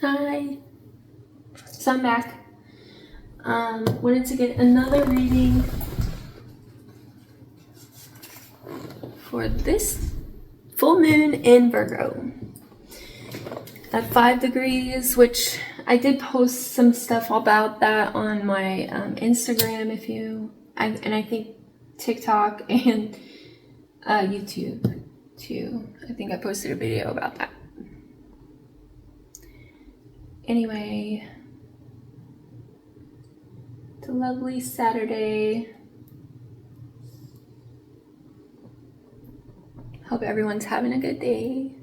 Hi. So I'm back. Wanted to get another reading for this full moon in Virgo at 5 degrees, which I did post some stuff about that on my Instagram and I think TikTok and YouTube too. I think I posted a video about that. Anyway, it's a lovely Saturday. Hope everyone's having a good day.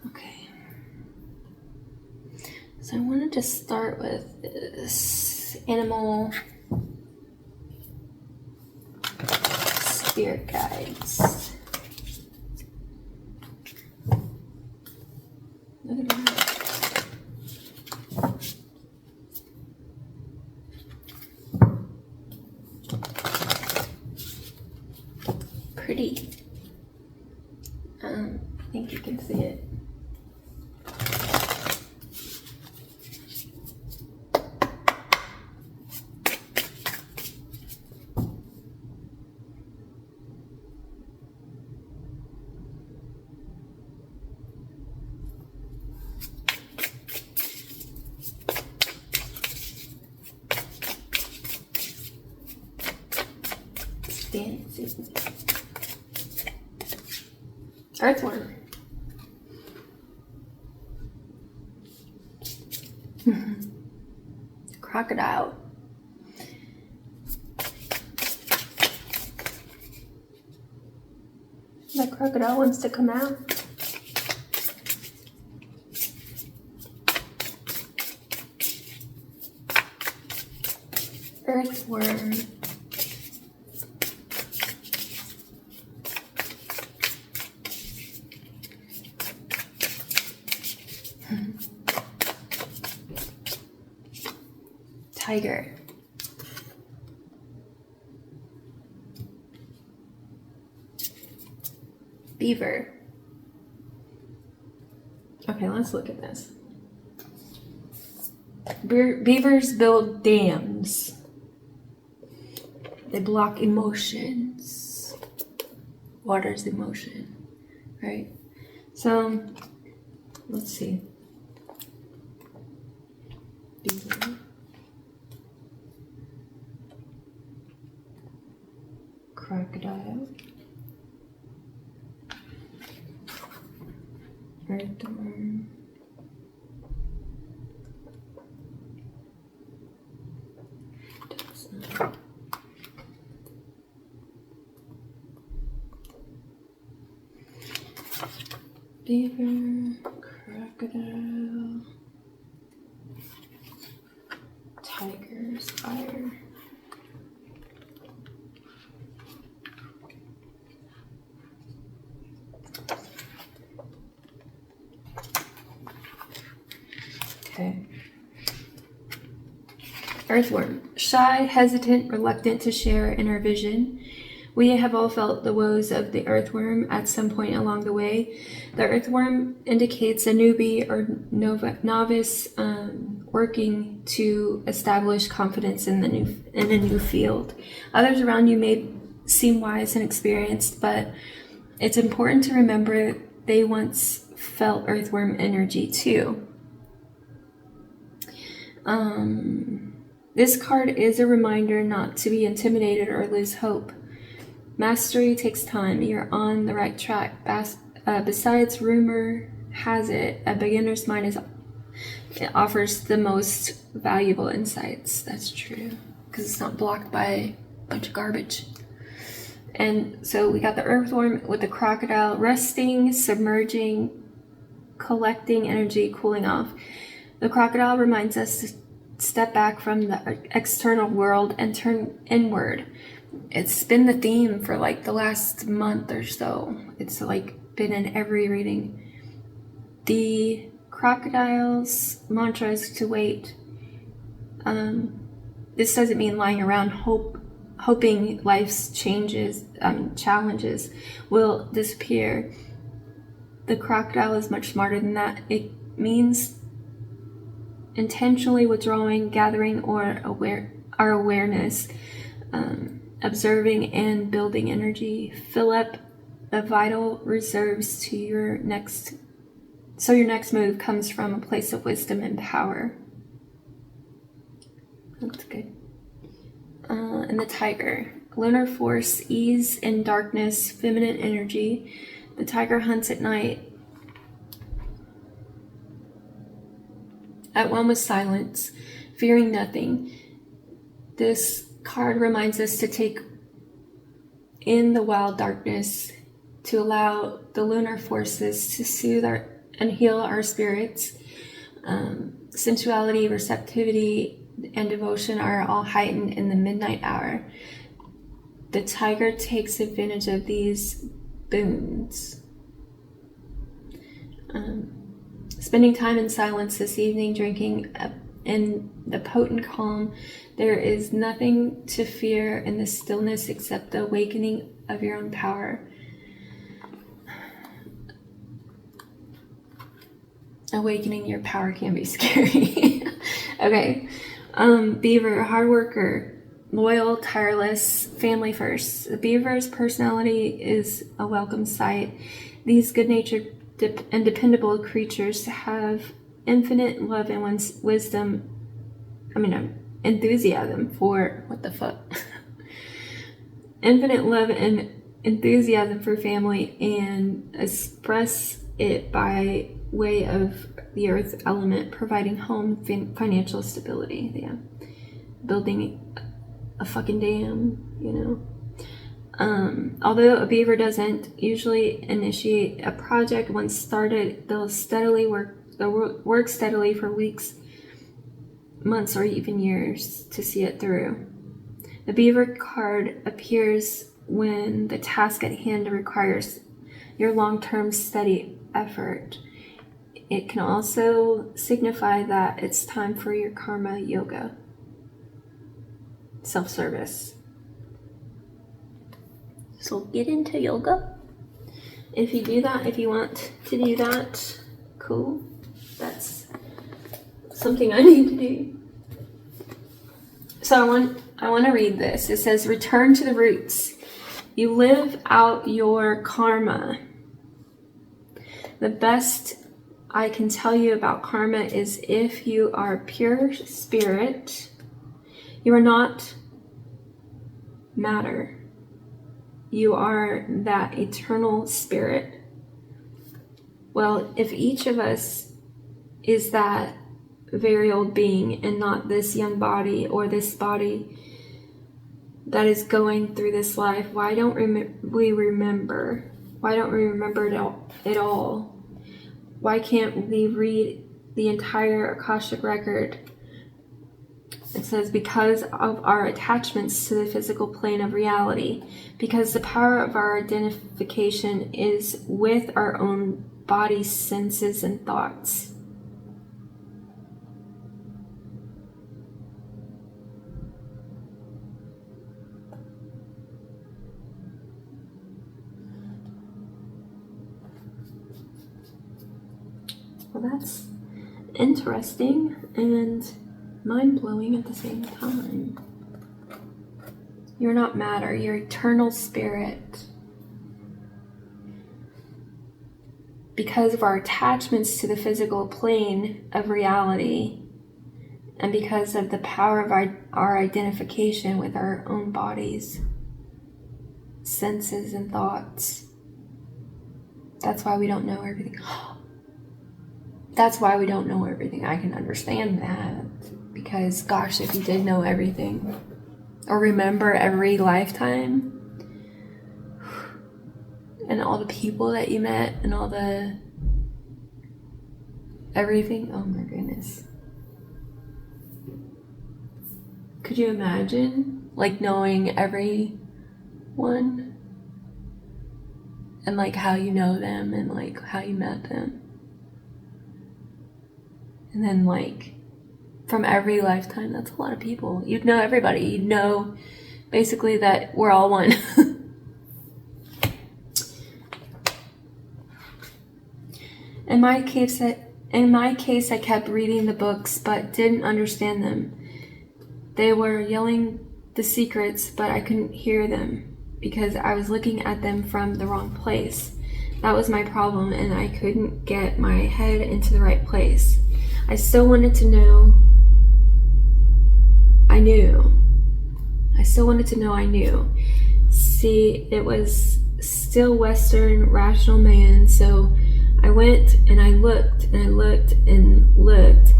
Okay. So I wanted to start with this animal spirit guides. Look at that. Pretty. I think you can see it. Dancing. Earthworm. Crocodile. The crocodile wants to come out. Earthworm. Tiger. Beaver. Okay, let's look at this. Beavers build dams. They block emotions. Water's emotion, right? So, let's see. Beaver. Crocodile. Earthworm. Beaver, crocodile, tigers, fire. Okay. Earthworm. Shy, hesitant, reluctant to share inner vision. We have all felt the woes of the earthworm at some point along the way. The earthworm indicates a newbie or novice working to establish confidence in a new field. Others around you may seem wise and experienced, but it's important to remember they once felt earthworm energy too. This card is a reminder not to be intimidated or lose hope. Mastery takes time. You're on the right track. Besides, rumor has it, a beginner's mind it offers the most valuable insights. That's true, because it's not blocked by a bunch of garbage. And so we got the earthworm with the crocodile, resting, submerging, collecting energy, cooling off. The crocodile reminds us to step back from the external world and turn inward. It's been the theme for like the last month or so. It's like been in every reading. The crocodile's mantra is to wait. This doesn't mean lying around hoping life's challenges will disappear. The crocodile is much smarter than that. It means intentionally withdrawing, gathering our awareness, observing and building energy. Fill up the vital reserves to your next move comes from a place of wisdom and power. That's good. And the tiger. Lunar force, ease and darkness, feminine energy. The tiger hunts at night, at one with silence, fearing nothing. This card reminds us to take in the wild darkness, to allow the lunar forces to soothe and heal our spirits. Sensuality, receptivity, and devotion are all heightened in the midnight hour. The tiger takes advantage of these boons. Spending time in silence this evening, drinking in the potent calm. There is nothing to fear in the stillness except the awakening of your own power. Awakening your power can be scary. Okay. Beaver, hard worker, loyal, tireless, family first. The beaver's personality is a welcome sight. These good-natured and dependable creatures have infinite love and enthusiasm for, infinite love and enthusiasm for family, and express it by way of the earth element, providing home, financial stability. Yeah, building a fucking dam, Although a beaver doesn't usually initiate a project once started, they'll work steadily for weeks, months, or even years to see it through. The beaver card appears when the task at hand requires your long-term steady effort. It can also signify that it's time for your karma yoga, self-service. So get into yoga. If you want to do that, cool. That's something I need to do. So I want to read this. It says, return to the roots. You live out your karma. The best I can tell you about karma is if you are pure spirit, you are not matter. You are that eternal spirit. Well, if each of us is that very old being and not this young body or this body that is going through this life, why don't we remember? Why don't we remember it all? Why can't we read the entire Akashic record? It says, because of our attachments to the physical plane of reality, because the power of our identification is with our own body, senses, and thoughts. Well, that's interesting and mind-blowing at the same time. You're not matter, you're eternal spirit. Because of our attachments to the physical plane of reality, and because of the power of our identification with our own bodies, senses, and thoughts. That's why we don't know everything. That's why we don't know everything. I can understand that. Because, gosh, if you did know everything, or remember every lifetime, and all the people that you met, and all the everything, oh my goodness. Could you imagine, like, knowing everyone, and, like, how you know them, and, like, how you met them? And then, like, from every lifetime. That's a lot of people. You'd know everybody. You'd know basically that we're all one. In my case, I kept reading the books but didn't understand them. They were yelling the secrets, but I couldn't hear them because I was looking at them from the wrong place. That was my problem, and I couldn't get my head into the right place. I still wanted to know I knew. I still wanted to know I knew. See, it was still Western rational man, so I went and I looked and I looked and looked,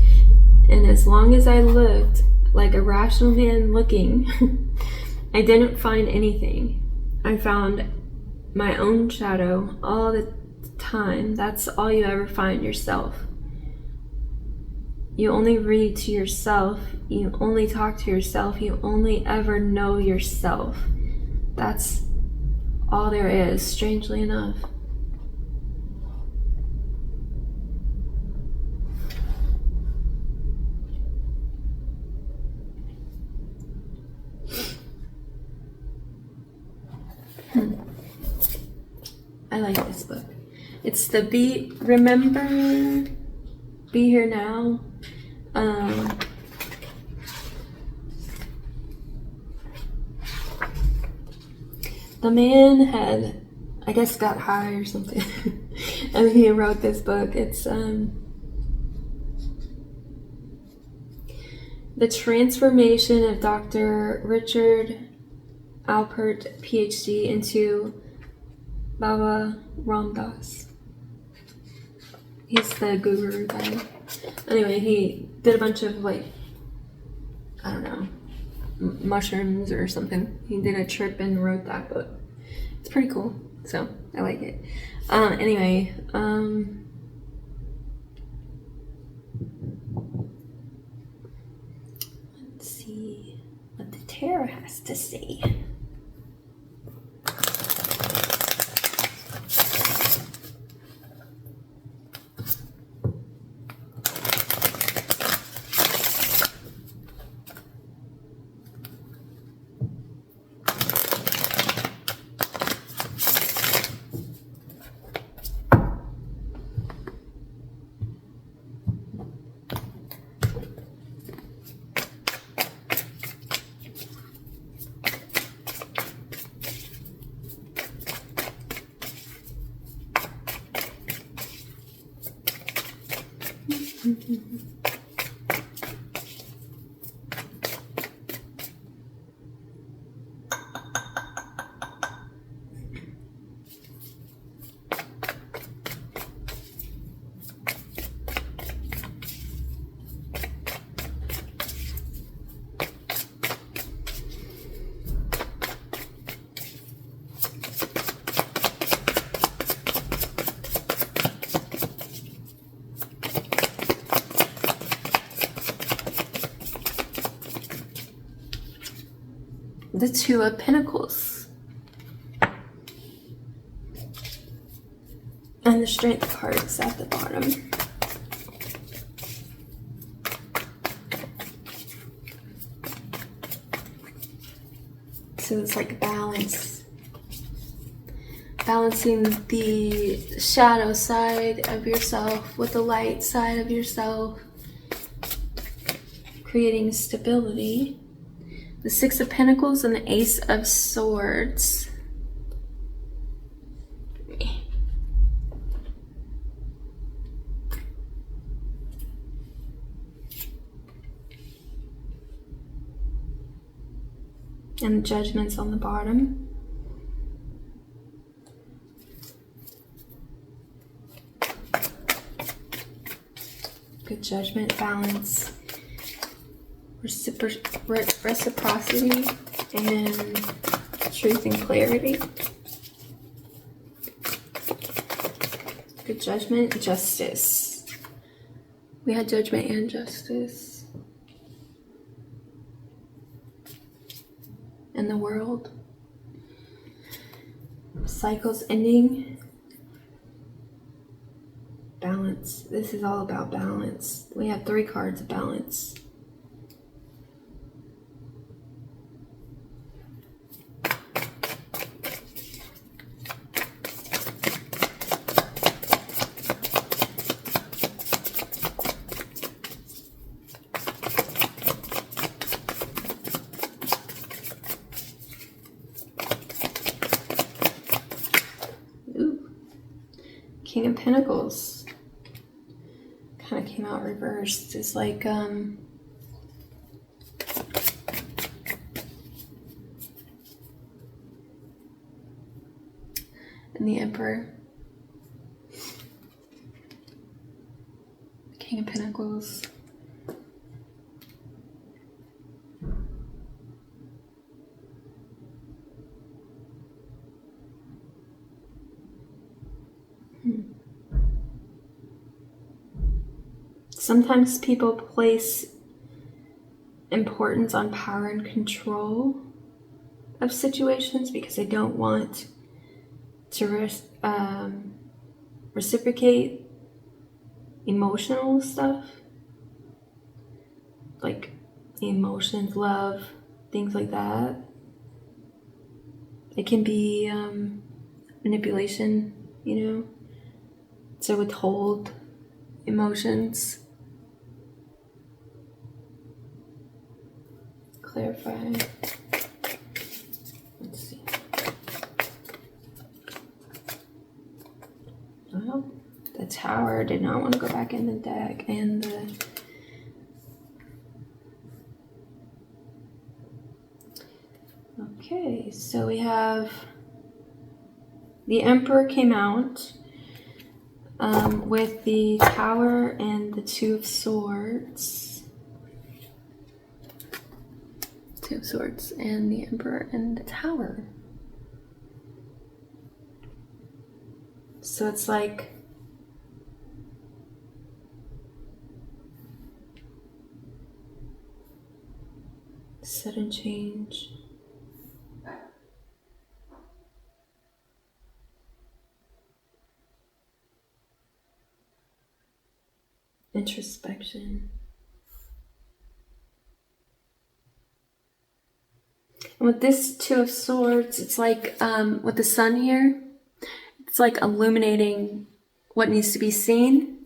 and as long as I looked like a rational man looking, I didn't find anything. I found my own shadow all the time. That's all you ever find, yourself. You only read to yourself, you only talk to yourself, you only ever know yourself. That's all there is, strangely enough. I like this book. It's the Be Here Now. The man had, I guess, got high or something, and he wrote this book. It's The Transformation of Dr. Richard Alpert, PhD, into Baba Ram Dass. He's the guru guy. Anyway, he did a bunch of, like, I don't know, mushrooms or something. He did a trip and wrote that book. It's pretty cool, so I like it. Anyway, let's see what the tarot has to say. The Two of Pentacles. And the Strength cards at the bottom. So it's like balance. Balancing the shadow side of yourself with the light side of yourself. Creating stability. The Six of Pentacles and the Ace of Swords. And the Judgment's on the bottom. Good Judgment, balance. Reciprocity and truth and clarity. Good Judgment, justice. We had Judgment and justice. And the World. Cycles ending. Balance. This is all about balance. We have 3 cards of balance. King of Pentacles kind of came out reversed. It's like, and the Emperor. King of Pentacles. Sometimes people place importance on power and control of situations because they don't want to reciprocate emotional stuff, like emotions, love, things like that. It can be manipulation, to withhold emotions. Clarify. Let's see. Well, the Tower did not want to go back in the deck, and okay, so we have the Emperor came out with the Tower and the Two of Swords. Two of Swords and the Emperor and the Tower. So it's like sudden change. Introspection. And with this Two of Swords, it's like with the Sun here, it's like illuminating what needs to be seen.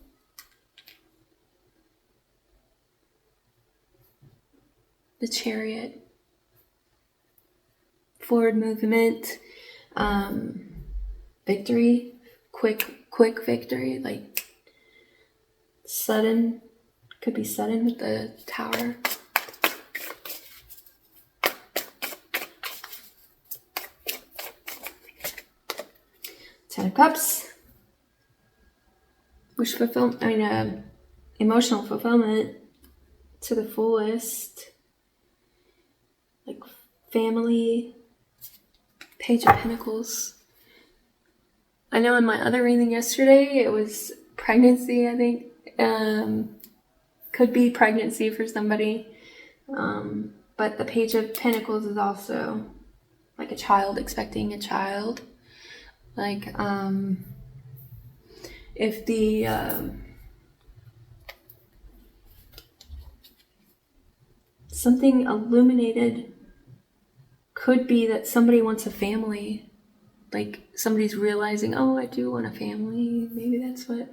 The Chariot. Forward movement. Victory. Quick victory. Like sudden. Could be sudden with the Tower. Ten of Cups. Wish fulfillment. Emotional fulfillment to the fullest. Like family. Page of Pentacles. I know in my other reading yesterday, it was pregnancy, I think. Could be pregnancy for somebody. But the Page of Pentacles is also like a child, expecting a child. Like, if the, something illuminated could be that somebody wants a family. Like somebody's realizing, oh, I do want a family. Maybe that's what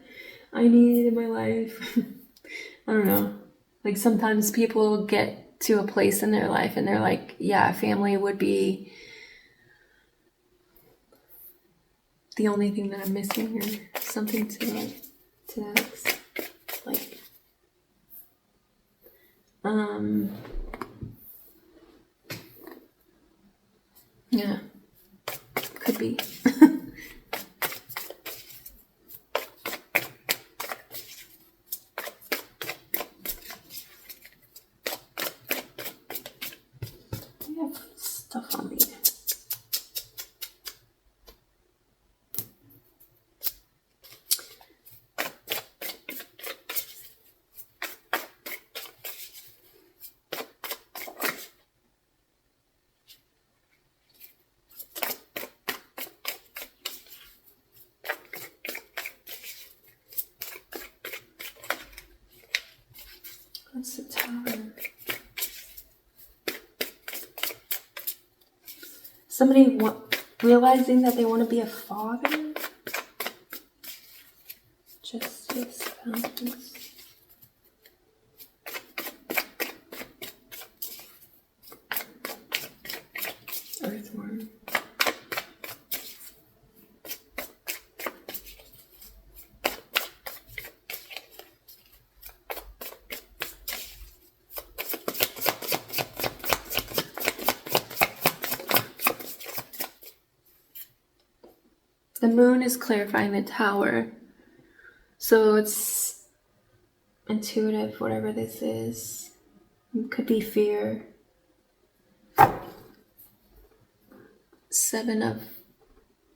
I need in my life. I don't know. Like sometimes people get to a place in their life and they're like, yeah, family would be the only thing that I'm missing, or something to that. Like, yeah, could be. I have stuff on me. That's the Tower. Somebody realizing that they want to be a father. Justice, balance. Earthworm. The moon is clarifying the tower. So it's intuitive, whatever this is. It could be fear. 7 of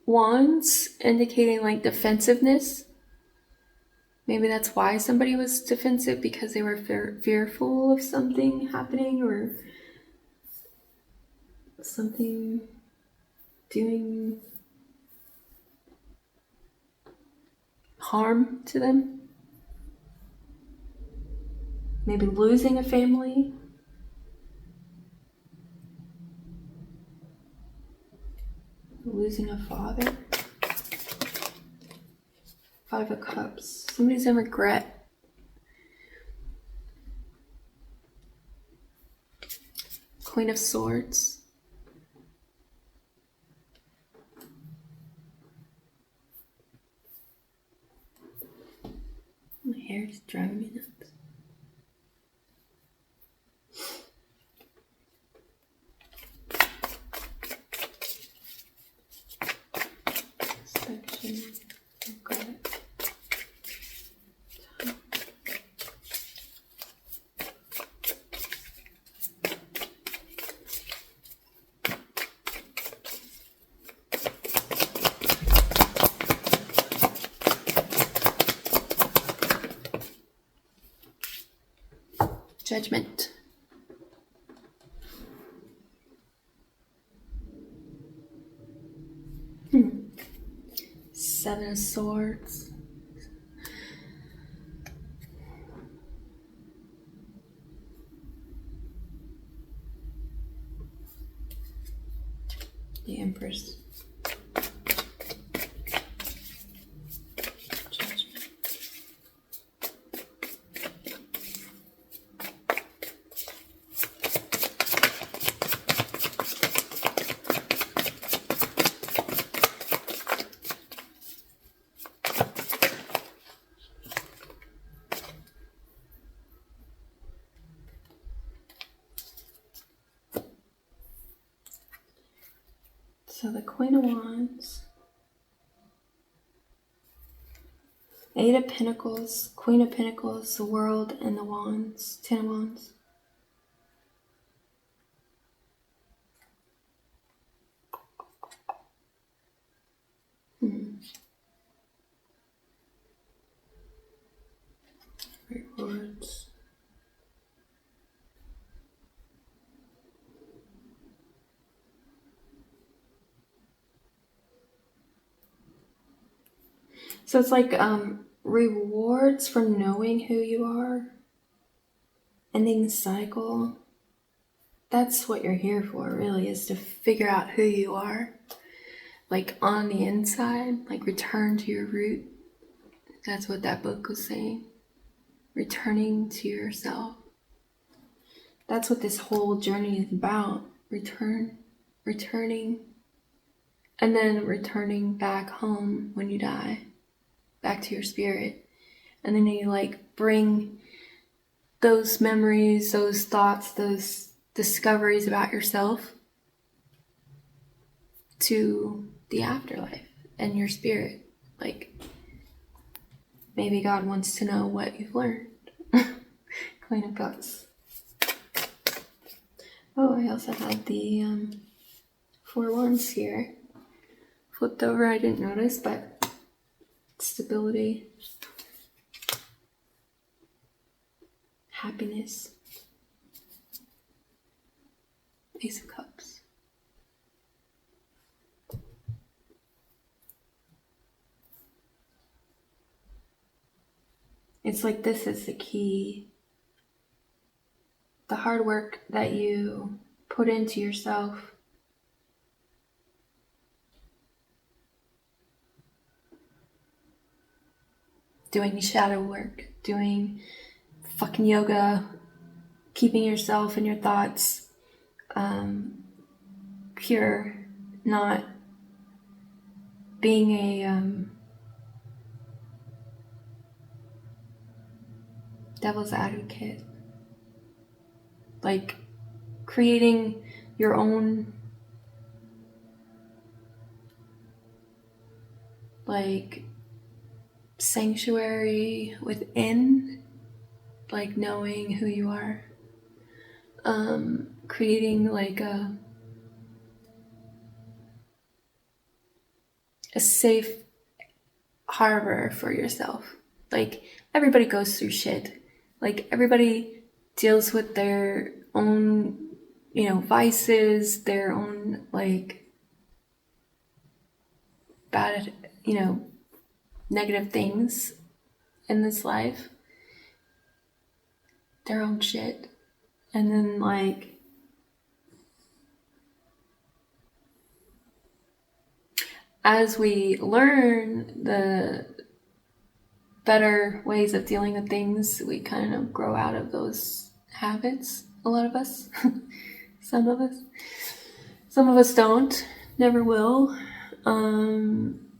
Wands, indicating like defensiveness. Maybe that's why somebody was defensive, because they were fearful of something happening or something doing harm to them. Maybe losing a family. Losing a father. 5 of Cups. Somebody's in regret. Queen of Swords. My hair is driving me nuts. Section. Regret. Judgment. Seven of Swords. The Empress. Judgment. So the Queen of Wands, 8 of Pentacles, Queen of Pentacles, the World, and the Wands, 10 of Wands. Rewards. So it's like rewards for knowing who you are, ending the cycle. That's what you're here for, really, is to figure out who you are. Like on the inside, like return to your root. That's what that book was saying. Returning to yourself. That's what this whole journey is about. Returning, and then returning back home when you die. Back to your spirit. And then you like bring those memories, those thoughts, those discoveries about yourself to the afterlife and your spirit. Like, maybe God wants to know what you've learned. Queen of Cups. Oh, I also had the 4 Wands here. Flipped over, I didn't notice, but stability, happiness, Ace of Cups. It's like this is the key. The hard work that you put into yourself. Doing shadow work, doing fucking yoga, keeping yourself and your thoughts pure, not being a devil's advocate. Like creating your own like sanctuary within, like knowing who you are, creating like a safe harbor for yourself. Like everybody goes through shit. Like everybody deals with their own, vices, their own like bad, negative things in this life, their own shit. And then like as we learn the better ways of dealing with things, we kind of grow out of those habits. A lot of us. Some of us don't, never will.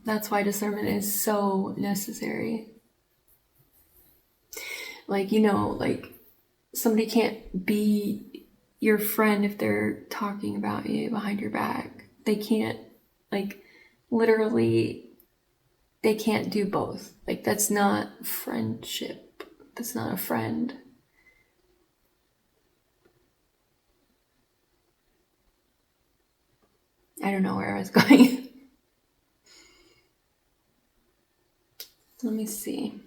That's why discernment is so necessary. Like, like somebody can't be your friend if they're talking about you behind your back. They can't, like, literally, they can't do both. Like, that's not friendship. That's not a friend. I don't know where I was going. Let me see.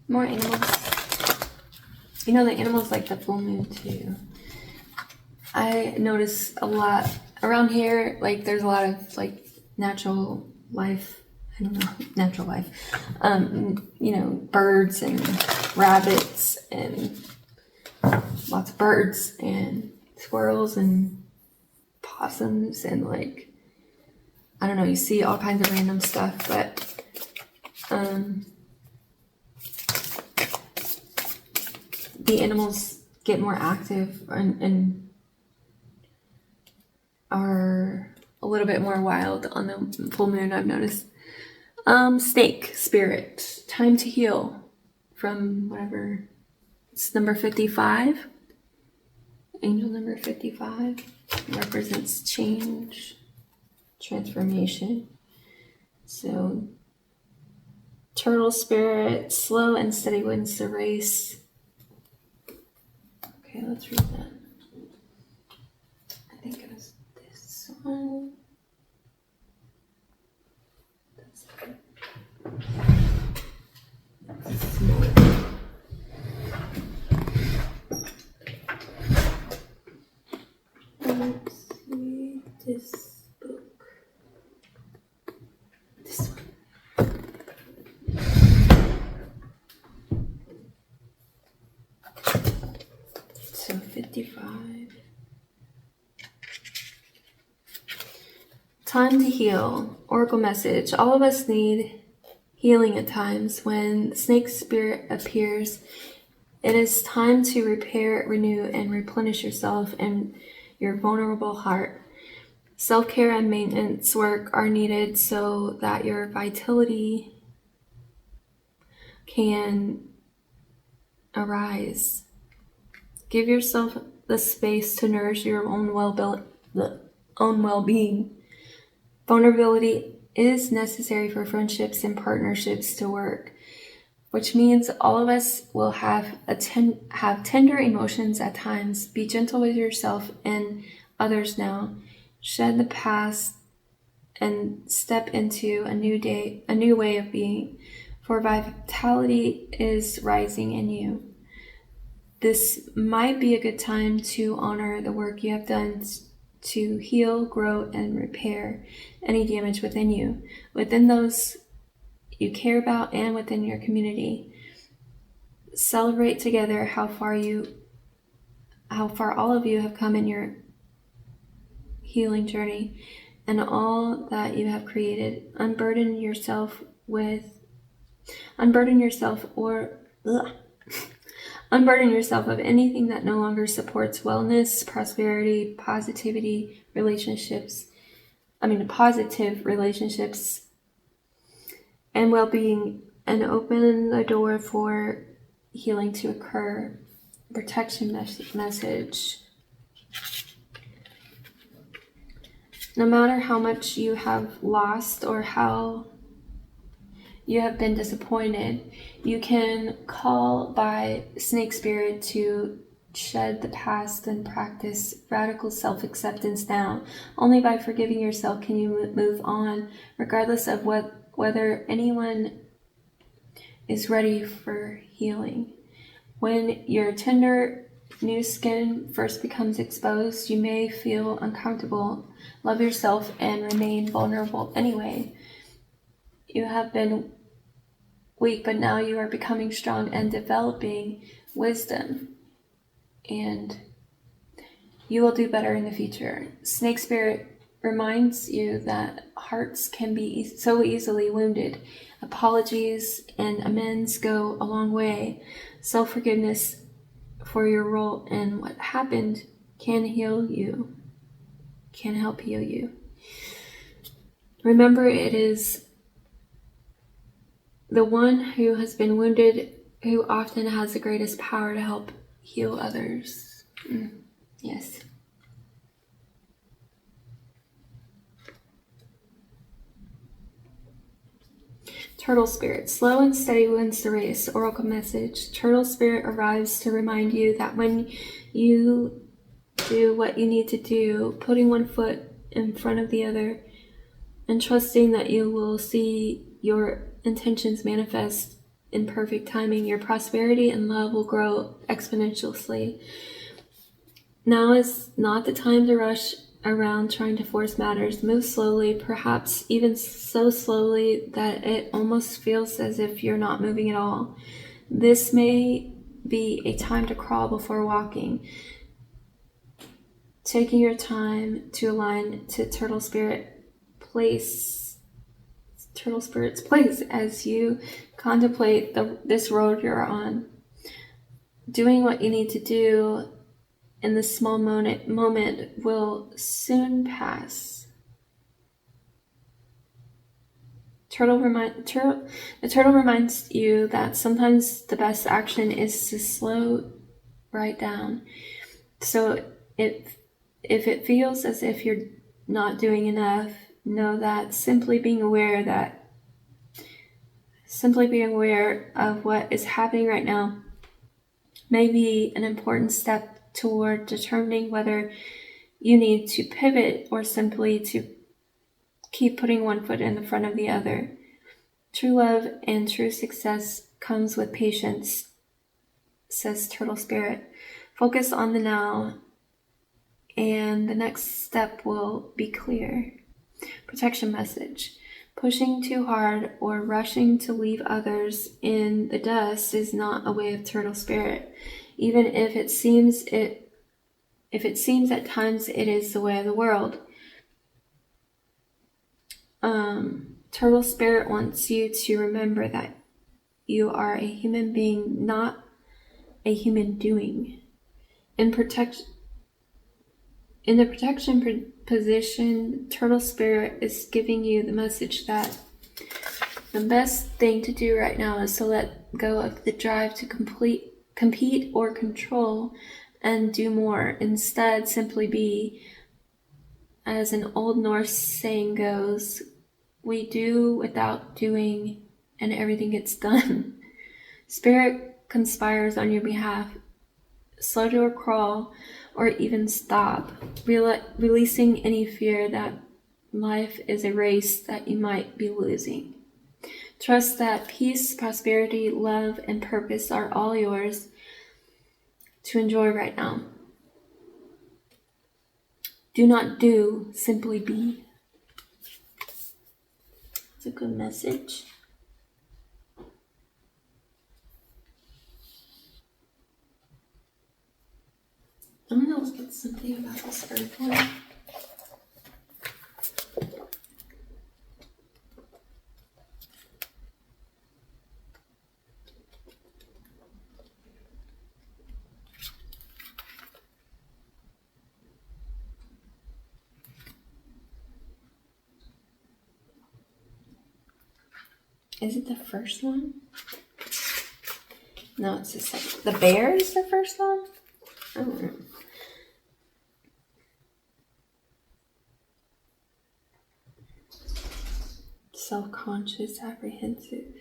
More animals. The animals like the full moon too. I notice a lot around here, like there's a lot of like natural life. I don't know, natural life. Birds and rabbits and lots of birds and squirrels and possums and like, I don't know, you see all kinds of random stuff, but the animals get more active and are a little bit more wild on the full moon, I've noticed. Snake spirit, time to heal, from whatever, it's number 55. Angel number 55 represents change, transformation. So turtle spirit, slow and steady wins the race. Okay, let's read that. I think it was this one. That's good. Let's see this book. This one. So 55. Time to heal. Oracle message. All of us need healing at times. When the snake spirit appears, it is time to repair, renew, and replenish yourself and your vulnerable heart. Self-care and maintenance work are needed so that your vitality can arise. Give yourself the space to nourish your own well-being. Vulnerability is necessary for friendships and partnerships to work, which means all of us will have tender emotions at times. Be gentle with yourself and others now. Shed the past and step into a new way of being, for vitality is rising in you. This might be a good time to honor the work you have done to heal, grow, and repair any damage within you, within those you care about, and within your community. Celebrate together how far all of you have come in your healing journey and all that you have created. Unburden yourself or Ugh. Unburden yourself of anything that no longer supports wellness, prosperity, positive relationships, and well-being, and open the door for healing to occur. Protection message. No matter how much you have lost or how you have been disappointed, you can call by Snake Spirit to shed the past and practice radical self-acceptance now. Only by forgiving yourself can you move on, regardless of whether anyone is ready for healing. When your tender new skin first becomes exposed, you may feel uncomfortable. Love yourself and remain vulnerable anyway. You have been weak, but now you are becoming strong and developing wisdom, and you will do better in the future. Snake Spirit reminds you that hearts can be so easily wounded. Apologies and amends go a long way. Self-forgiveness for your role in what happened can help heal you. Remember, it is the one who has been wounded who often has the greatest power to help heal others. Yes. Turtle Spirit. Slow and steady wins the race. Oracle message. Turtle Spirit arrives to remind you that when you do what you need to do, putting one foot in front of the other, and trusting that you will see your intentions manifest in perfect timing, your prosperity and love will grow exponentially. Now is not the time to rush around trying to force matters. Move slowly, perhaps even so slowly that it almost feels as if you're not moving at all. This may be a time to crawl before walking. Taking your time to align to Turtle Spirit's place as you contemplate this road you're on. Doing what you need to do in this small moment will soon pass. The turtle reminds you that sometimes the best action is to slow right down. So if it feels as if you're not doing enough, know that simply being aware of what is happening right now may be an important step toward determining whether you need to pivot or simply to keep putting one foot in the front of the other. True love and true success comes with patience, says Turtle Spirit. Focus on the now, and the next step will be clear. Protection message. Pushing too hard or rushing to leave others in the dust is not a way of Turtle Spirit, even if it seems at times it is the way of the world. Turtle Spirit wants you to remember that you are a human being, not a human doing. In the protection position, Turtle Spirit is giving you the message that the best thing to do right now is to let go of the drive to compete or control and do more. Instead, simply be. As an Old Norse saying goes, we do without doing and everything gets done. Spirit conspires on your behalf. Slow to a crawl or even stop, releasing any fear that life is a race that you might be losing. Trust that peace, prosperity, love, and purpose are all yours to enjoy right now. Do not do, simply be. It's a good message. I'm going to look at something about this earth one. Is it the first one? No, it's the second. The bear is the first one? I don't know. Self-conscious, apprehensive.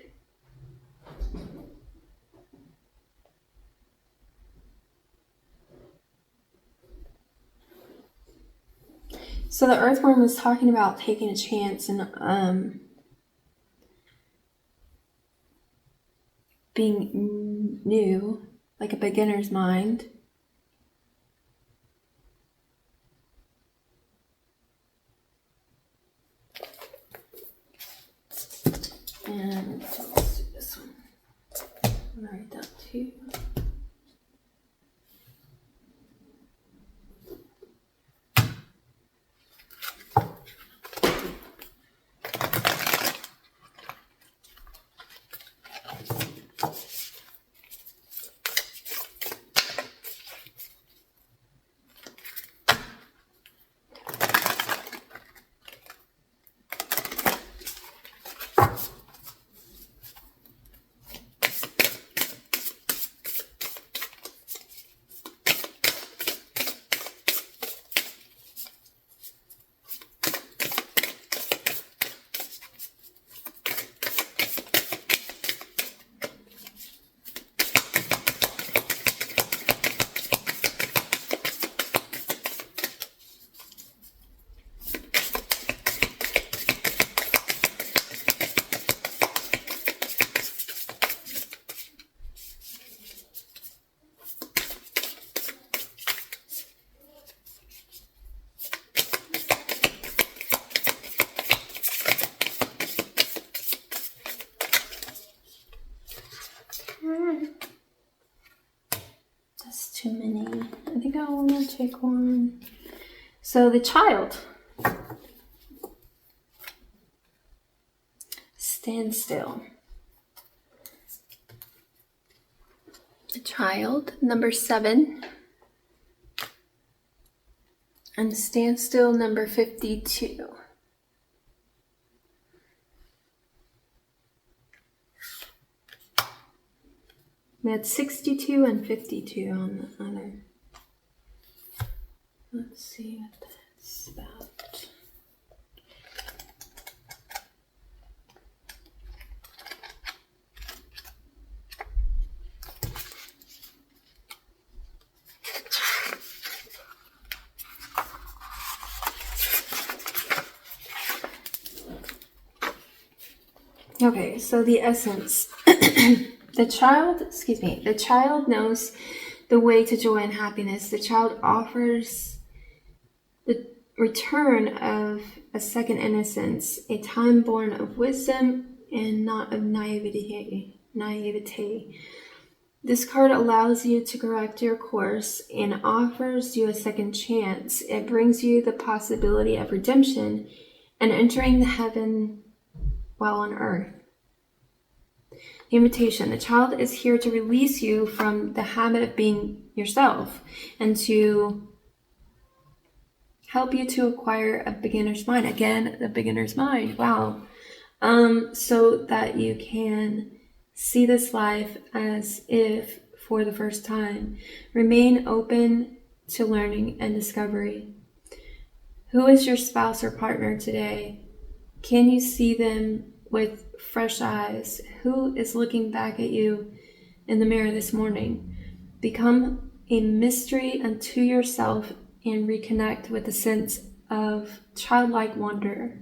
So the earthworm was talking about taking a chance and being new, like a beginner's mind. And let's do this one. I'm gonna write that too. That's too many. I think I want to take one. So the child. Stand still. The child, number 7. And stand still, number 52. We had 62 and 52 on the other. Let's see what that's about. Okay, so the essence. The child knows the way to joy and happiness. The child offers the return of a second innocence, a time born of wisdom and not of naivete. This card allows you to correct your course and offers you a second chance. It brings you the possibility of redemption and entering the heaven while on earth. The invitation. The child is here to release you from the habit of being yourself and to help you to acquire a beginner's mind. Again, the beginner's mind. Wow. So that you can see this life as if for the first time. Remain open to learning and discovery. Who is your spouse or partner today? Can you see them with fresh eyes? Who is looking back at you in the mirror this morning? Become a mystery unto yourself and reconnect with a sense of childlike wonder.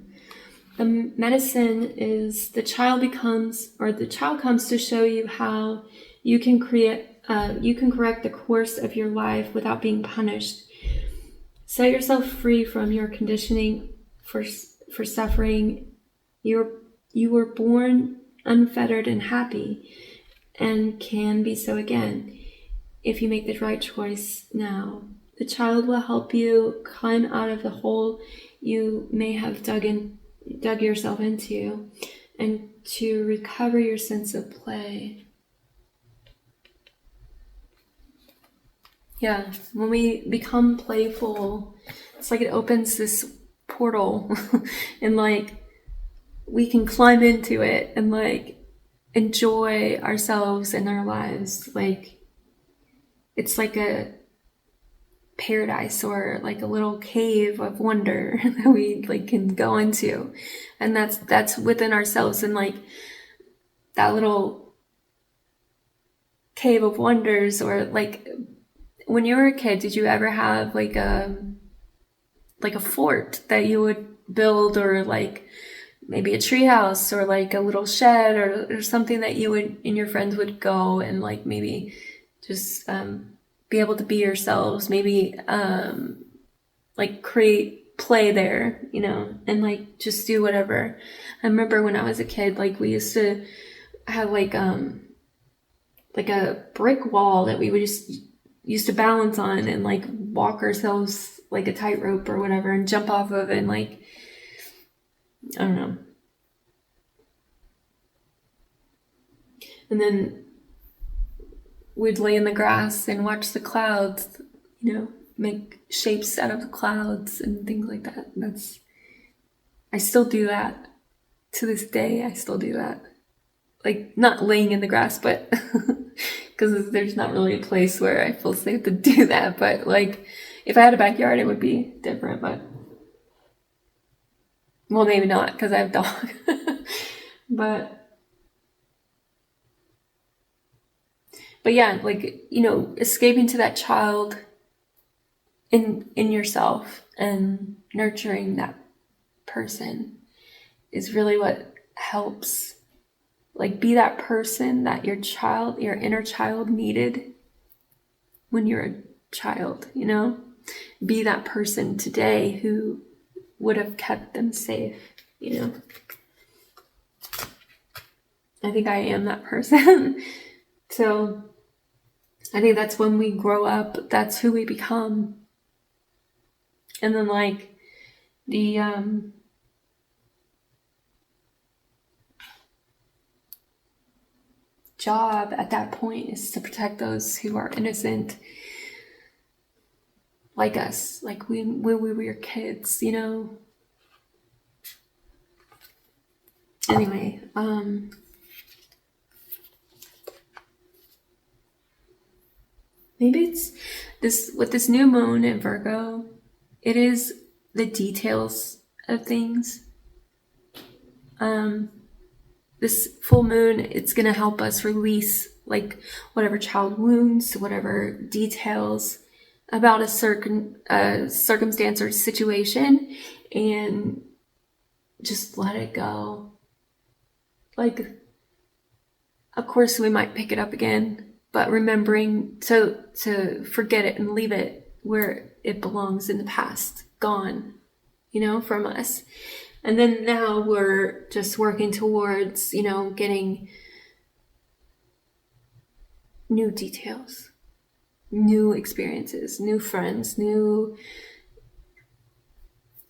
The medicine is the child comes to show you how you can correct the course of your life without being punished. Set yourself free from your conditioning for suffering. You were born unfettered and happy and can be so again if you make the right choice now. The child will help you climb out of the hole you may have dug yourself into and to recover your sense of play. Yeah, when we become playful, it's like it opens this portal and like we can climb into it and like enjoy ourselves and our lives. Like it's like a paradise or like a little cave of wonder that we like can go into, and that's within ourselves. And like that little cave of wonders, or like when you were a kid, did you ever have like a fort that you would build, or like maybe a treehouse, or like a little shed, or something that you would and your friends would go and like maybe just be able to be yourselves, maybe like create play there, you know, and like just do whatever. I remember when I was a kid, like we used to have like a brick wall that we would just used to balance on and like walk ourselves like a tightrope or whatever and jump off of, and like I don't know. And then we'd lay in the grass and watch the clouds, you know, make shapes out of the clouds and things like that. I still do that to this day. I still do that. Like, not laying in the grass, but because there's not really a place where I feel safe to do that. But like, if I had a backyard, it would be different. But well, maybe not because I have a dog. But yeah, like, you know, escaping to that child in yourself and nurturing that person is really what helps. Like, be that person that your inner child needed when you're a child, you know? Be that person today who would have kept them safe, you know? I think I am that person. So I think that's when we grow up, that's who we become. And then like the job at that point is to protect those who are innocent, like us, like when we were kids, you know. Anyway, maybe it's this with this new moon in Virgo, it is the details of things. This full moon, it's going to help us release like whatever child wounds, whatever details about a certain circumstance or situation, and just let it go. Like, of course, we might pick it up again, but remembering to forget it and leave it where it belongs in the past, gone, you know, from us. And then now we're just working towards, you know, getting new details, new experiences, new friends, new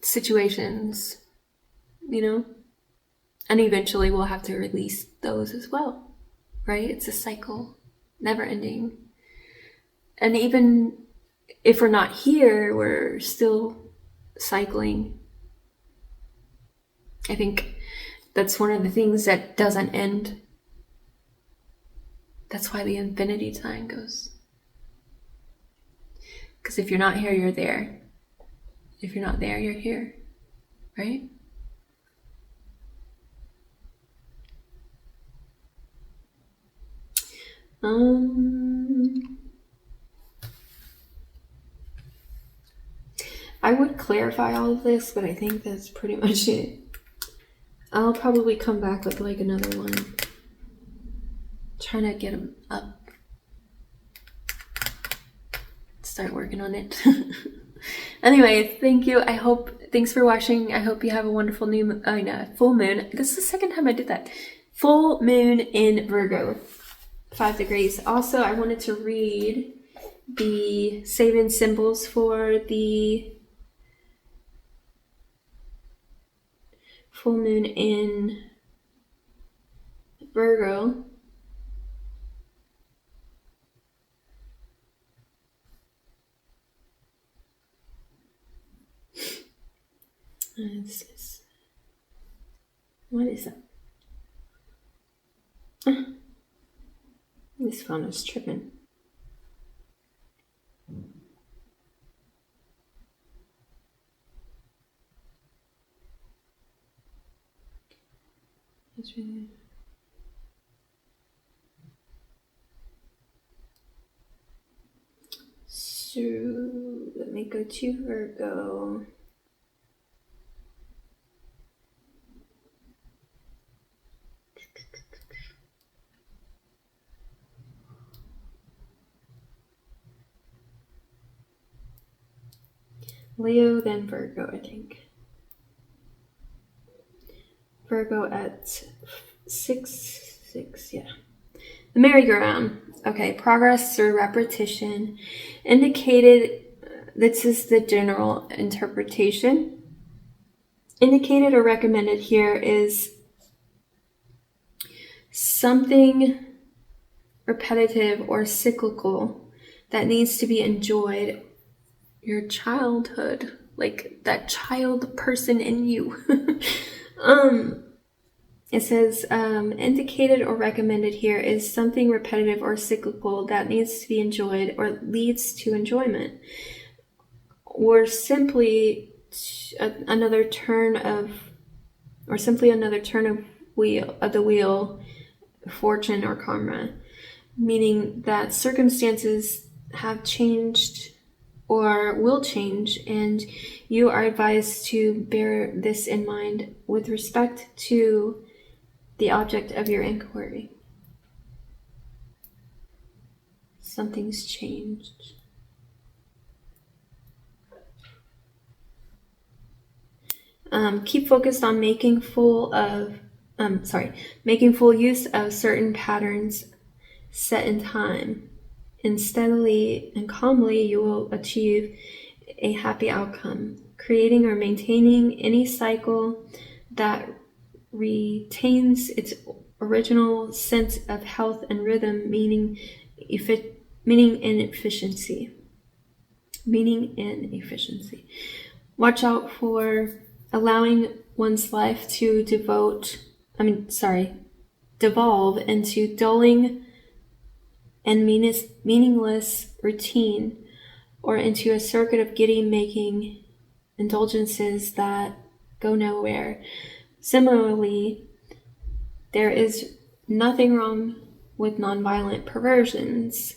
situations, you know? And eventually we'll have to release those as well, right? It's a cycle, never ending. And even if we're not here, we're still cycling. I think that's one of the things that doesn't end. That's why the infinity sign goes. Because if you're not here, you're there. If you're not there, you're here, right? I would clarify all of this, but I think that's pretty much it. I'll probably come back with like another one. Trying to get them up. Start working on it. Anyway, thank you. Thanks for watching. I hope you have a wonderful full moon. This is the second time I did that. Full moon in Virgo, 5 degrees. Also, I wanted to read the Sabian symbols for the full moon in Virgo. What is that? This phone is tripping. It's really... So let me go to Virgo. Leo, then Virgo, I think. Virgo at 6, yeah. The merry-go-round. Okay, progress through repetition. Indicated, this is the general interpretation. Indicated or recommended here is something repetitive or cyclical that needs to be enjoyed. Your childhood, like that child person in you. It says indicated or recommended here is something repetitive or cyclical that needs to be enjoyed or leads to enjoyment, or simply another turn of the wheel, fortune or karma, meaning that circumstances have changed or will change, and you are advised to bear this in mind with respect to the object of your inquiry. Something's changed. Keep focused on making full use of certain patterns set in time. And steadily and calmly you will achieve a happy outcome, creating or maintaining any cycle that retains its original sense of health and rhythm, meaning and efficiency. Watch out for allowing one's life to devolve into dulling and meaningless routine, or into a circuit of making indulgences that go nowhere. Similarly, there is nothing wrong with nonviolent perversions,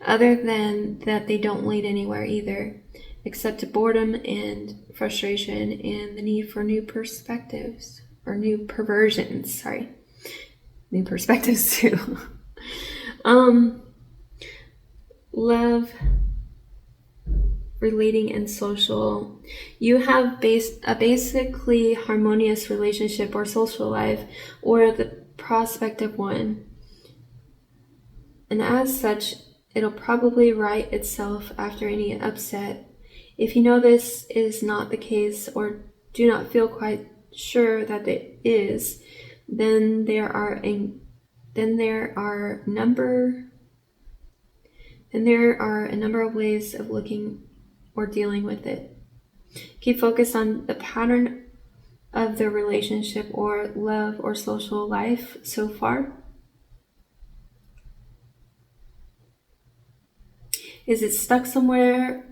other than that they don't lead anywhere either, except to boredom and frustration and the need for new perspectives, or new perversions, new perspectives too. Love, relating, and social. You have a basically harmonious relationship or social life, or the prospect of one. And as such, it'll probably right itself after any upset. If you know this is not the case, or do not feel quite sure that it is, then there are a number of ways of looking or dealing with it. Keep focused on the pattern of the relationship or love or social life so far. Is it stuck somewhere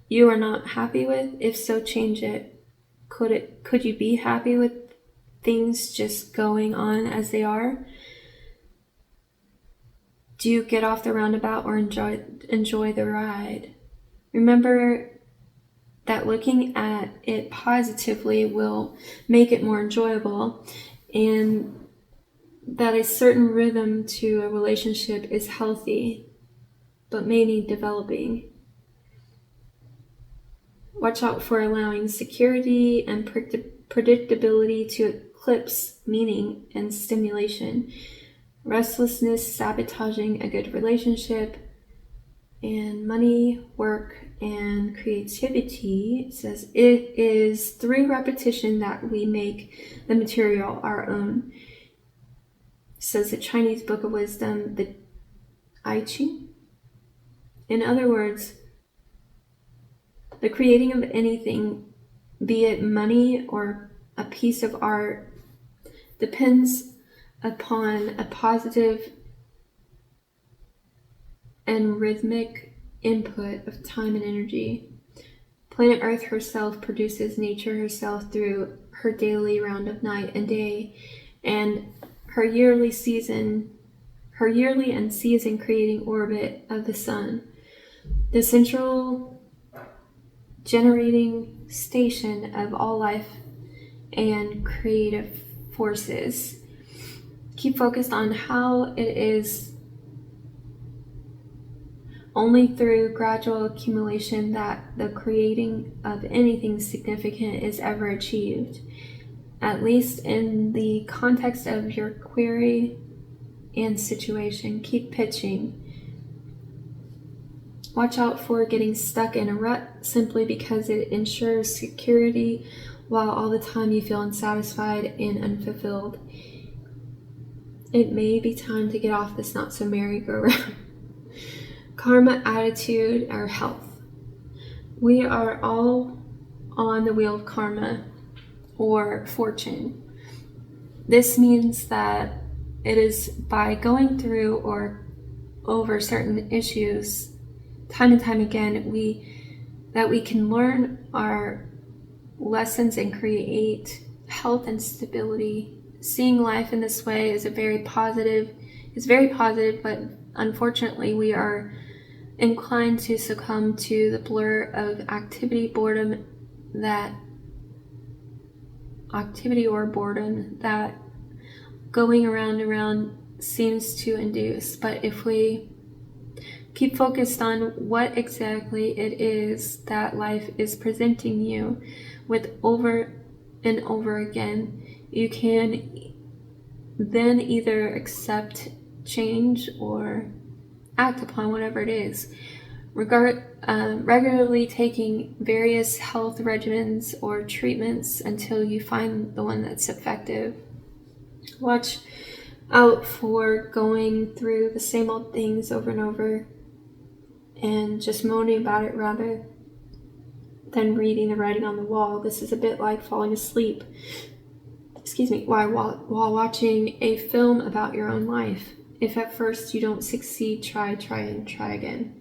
you are not happy with? If so, change it. Could you be happy with things just going on as they are? Do you get off the roundabout or enjoy the ride? Remember that looking at it positively will make it more enjoyable, and that a certain rhythm to a relationship is healthy, but may need developing. Watch out for allowing security and predictability to eclipse meaning and stimulation. Restlessness sabotaging a good relationship. And money, work, and creativity. It says it is through repetition that we make the material our own. It says the Chinese Book of Wisdom, the I Ching. In other words, the creating of anything, be it money or a piece of art depends upon a positive and rhythmic input of time and energy. Planet Earth herself produces nature herself through her daily round of night and day, and her yearly and season creating orbit of the sun, the central generating station of all life and creative forces. Keep focused on how it is only through gradual accumulation that the creating of anything significant is ever achieved. At least in the context of your query and situation, keep pitching. Watch out for getting stuck in a rut simply because it ensures security while all the time you feel unsatisfied and unfulfilled. It may be time to get off this not so merry-go-round. Karma, attitude, or health. We are all on the wheel of karma or fortune. This means that it is by going through or over certain issues time and time again that we can learn our lessons and create health and stability. Seeing life in this way is very positive, but unfortunately we are inclined to succumb to the blur of activity or boredom that going around and around seems to induce. But if we keep focused on what exactly it is that life is presenting you with over and over again, you can then either accept change or act upon whatever it is. Regularly taking various health regimens or treatments until you find the one that's effective. Watch out for going through the same old things over and over and just moaning about it rather than reading the writing on the wall. This is a bit like falling asleep, while watching a film about your own life. If at first you don't succeed, try again.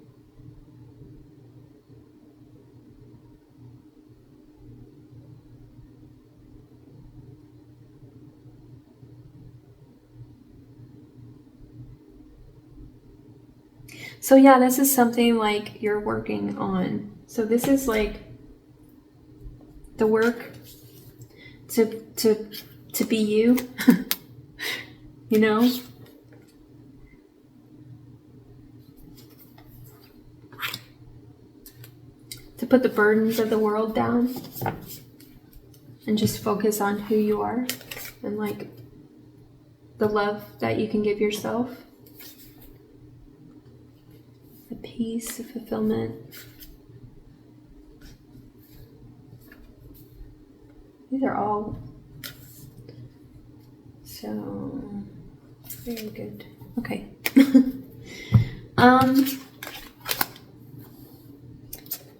So yeah, this is something like you're working on. So this is like the work to be you, you know? To put the burdens of the world down and just focus on who you are and like the love that you can give yourself. The peace, the fulfillment. These are all so very good. Okay.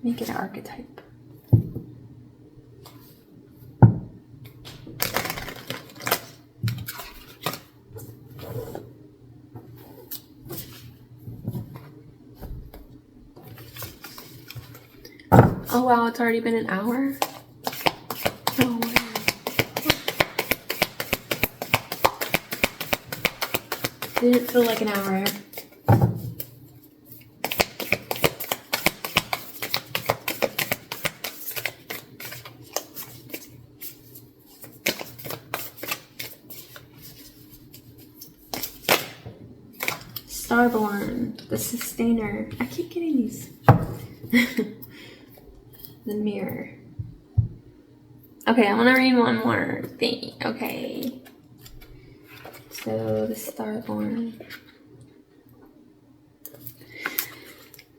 Make it an archetype. Oh wow, it's already been an hour? Oh wow. Didn't feel like an hour. Starborn, the sustainer. I keep getting these. The mirror. Okay, I want to read one more thing. Okay. So, the Starborn.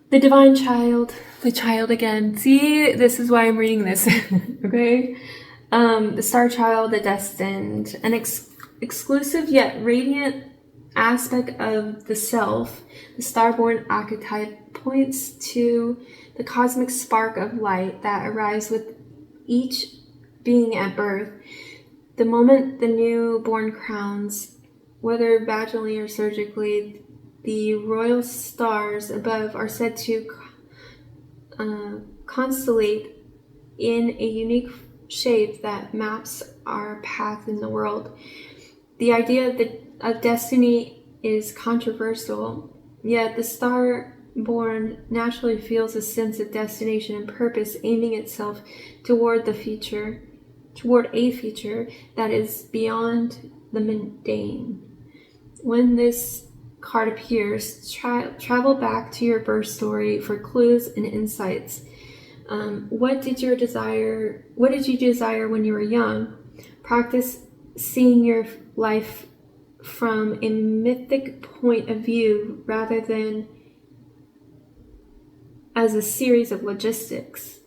The divine child. The child again. See, this is why I'm reading this. Okay? The star child, the destined. An exclusive yet radiant aspect of the self. The starborn archetype points to the cosmic spark of light that arrives with each being at birth. The moment the newborn crowns, whether vaginally or surgically, the royal stars above are said to constellate in a unique shape that maps our path in the world. The idea of destiny is controversial, yet the star-born naturally feels a sense of destination and purpose, aiming itself toward a future that is beyond the mundane. When this card appears, travel back to your birth story for clues and insights. What did you desire when you were young? Practice seeing your life from a mythic point of view rather than as a series of logistics.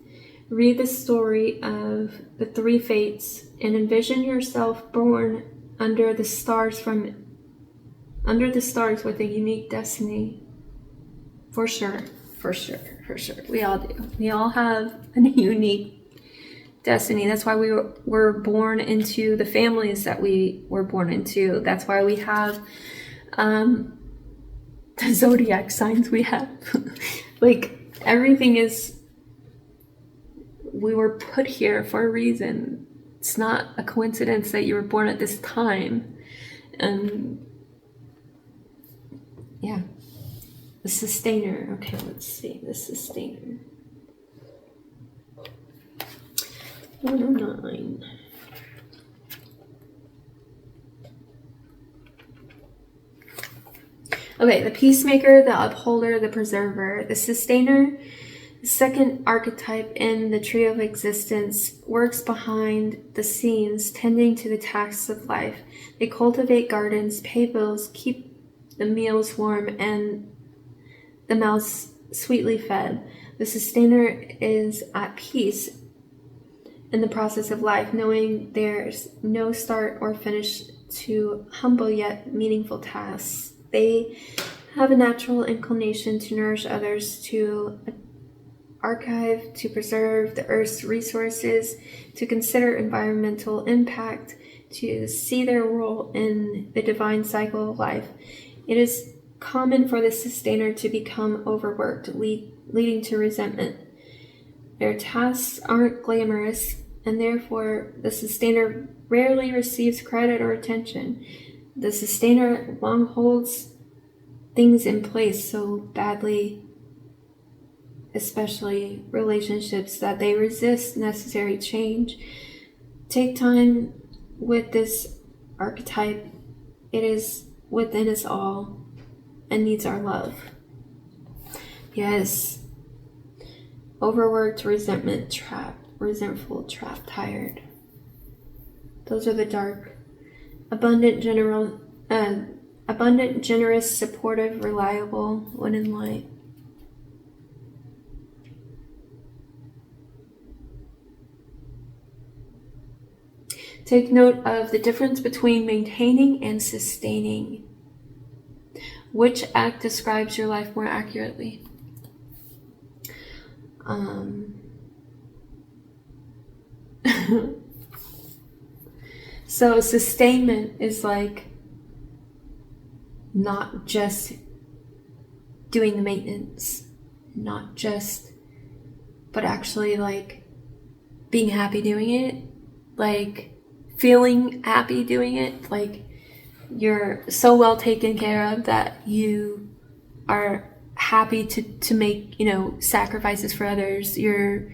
Read the story of the three fates and envision yourself born under the stars with a unique destiny. For sure. We all do. We all have a unique destiny. That's why we were born into the families that we were born into. That's why we have the zodiac signs we have. Like, everything is, we were put here for a reason. It's not a coincidence that you were born at this time. Yeah. The sustainer. Okay, let's see. The sustainer. 109. Okay, the peacemaker, the upholder, the preserver, the sustainer, the second archetype in the trio of existence, works behind the scenes, tending to the tasks of life. They cultivate gardens, pay bills, keep the meals warm, and the mouths sweetly fed. The sustainer is at peace in the process of life, knowing there's no start or finish to humble yet meaningful tasks. They have a natural inclination to nourish others, to archive, to preserve the earth's resources, to consider environmental impact, to see their role in the divine cycle of life. It is common for the sustainer to become overworked, leading to resentment. Their tasks aren't glamorous, and therefore the sustainer rarely receives credit or attention. The sustainer long holds things in place so badly, especially relationships, that they resist necessary change. Take time with this archetype. It is within us all and needs our love. Yes. Overworked, resentment, trapped, resentful, trapped, tired. Those are the dark. Abundant, generous, supportive, reliable, one in light. Take note of the difference between maintaining and sustaining. Which act describes your life more accurately? So sustainment is like not just doing the maintenance, but actually like being happy doing it, like feeling happy doing it, like you're so well taken care of that you are happy to make, sacrifices for others. You're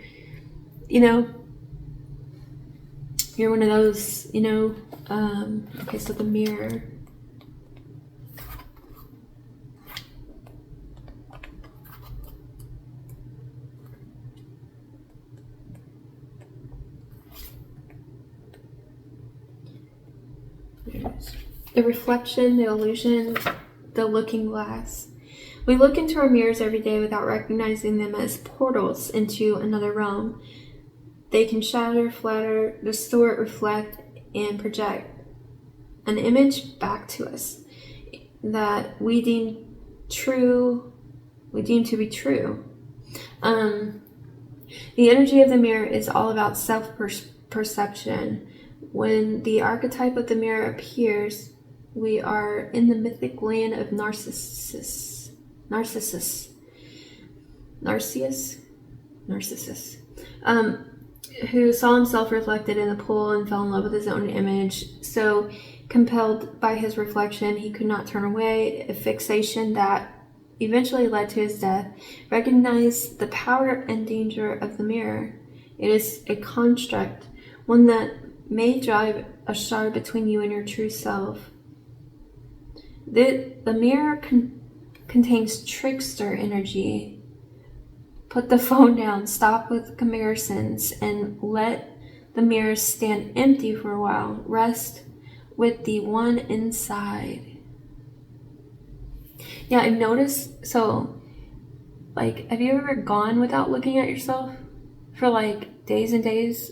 one of those, okay, so the mirror. The reflection, the illusion, the looking glass. We look into our mirrors every day without recognizing them as portals into another realm. They can shatter, flatter, distort, reflect, and project an image back to us that we deem to be true. The energy of the mirror is all about perception. When the archetype of the mirror appears, we are in the mythic land of Narcissus, who saw himself reflected in the pool and fell in love with his own image. So, compelled by his reflection, he could not turn away, a fixation that eventually led to his death. Recognize the power and danger of the mirror. It is a construct, one that may drive a shard between you and your true self. The mirror contains trickster energy. Put the phone down, stop with comparisons, and let the mirror stand empty for a while. Rest with the one inside. Yeah, I've noticed, so, like, have you ever gone without looking at yourself for, like, days and days?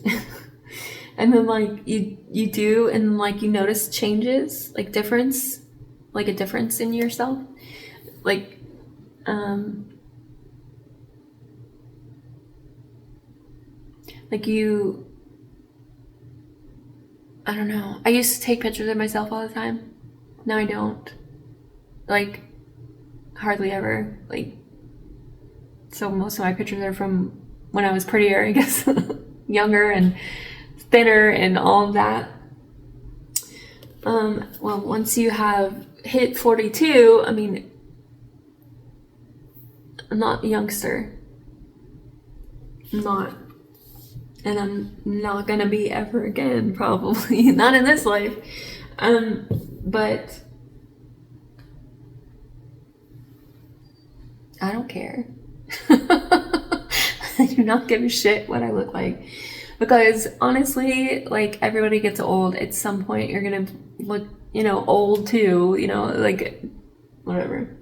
And then, like, you do, and, like, you notice changes, like, difference, like, a difference in yourself? Like, you, I don't know. I used to take pictures of myself all the time. Now I don't. Like, hardly ever. Like, so most of my pictures are from when I was prettier, I guess. Younger and thinner and all of that. Well, once you have hit 42, I mean, I'm not a youngster. I'm not. And I'm not gonna be ever again, probably. Not in this life. But I don't care. I do not give a shit what I look like. Because honestly, like, everybody gets old. At some point, you're gonna look, old too, like, whatever.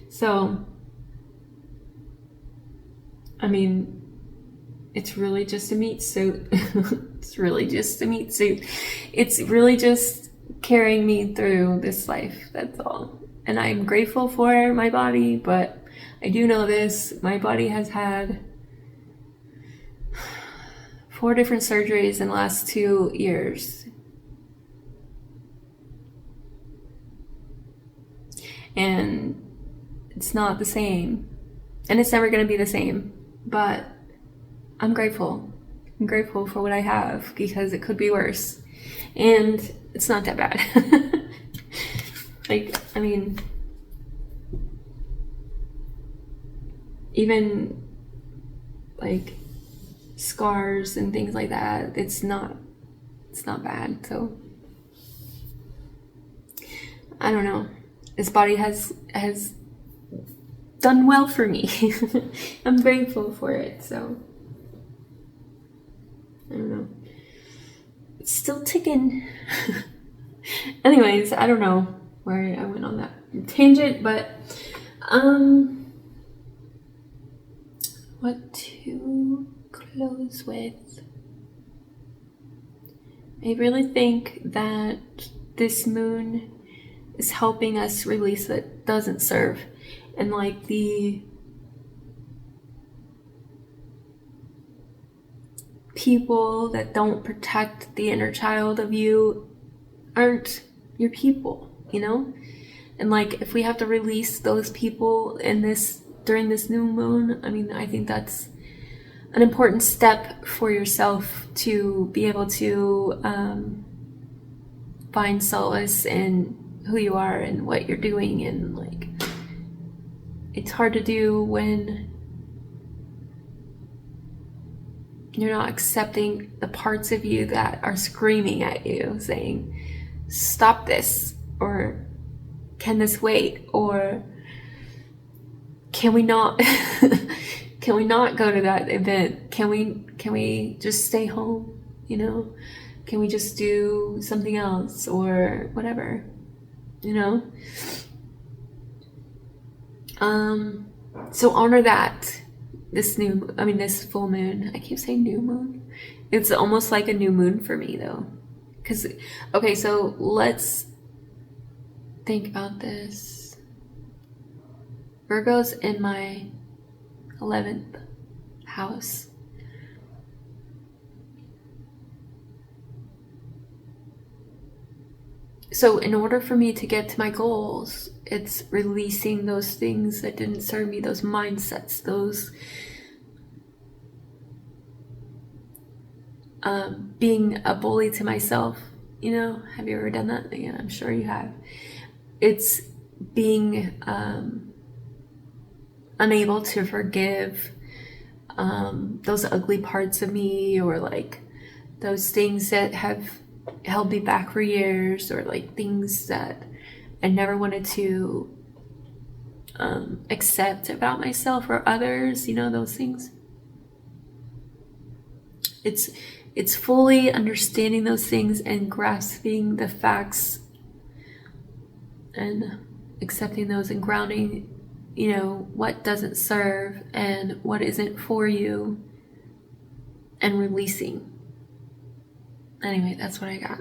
So, I mean, it's really just a meat suit. It's really just a meat suit. It's really just carrying me through this life, that's all. And I'm grateful for my body, but I do know this. My body has had 4 different surgeries in the last 2 years. And it's not the same. And it's never going to be the same. But I'm grateful. I'm grateful for what I have, because it could be worse. And it's not that bad. Like, I mean, even like scars and things like that, it's not bad. So I don't know. This body has done well for me. I'm grateful for it. So I don't know. It's still ticking. Anyways, I don't know where I went on that tangent, but what to close with? I really think that this moon is helping us release what doesn't serve, and like the people that don't protect the inner child of you aren't your people, and like, if we have to release those people during this new moon, I mean, I think that's an important step for yourself to be able to find solace in who you are and what you're doing. And like, it's hard to do when you're not accepting the parts of you that are screaming at you, saying, stop this, or can this wait, or can we not can we not go to that event? Can we just stay home? Can we just do something else, or whatever? So honor that. This full moon. I keep saying new moon. It's almost like a new moon for me, though. Okay, so let's think about this. Virgo's in my 11th house. So in order for me to get to my goals, it's releasing those things that didn't serve me, those mindsets, those being a bully to myself. You know, have you ever done that? Yeah, I'm sure you have. It's being unable to forgive those ugly parts of me, or like those things that have held me back for years, or like things that I never wanted to accept about myself or others, you know, those things. It's fully understanding those things and grasping the facts and accepting those and grounding, you know, what doesn't serve and what isn't for you, and releasing. Anyway, that's what I got.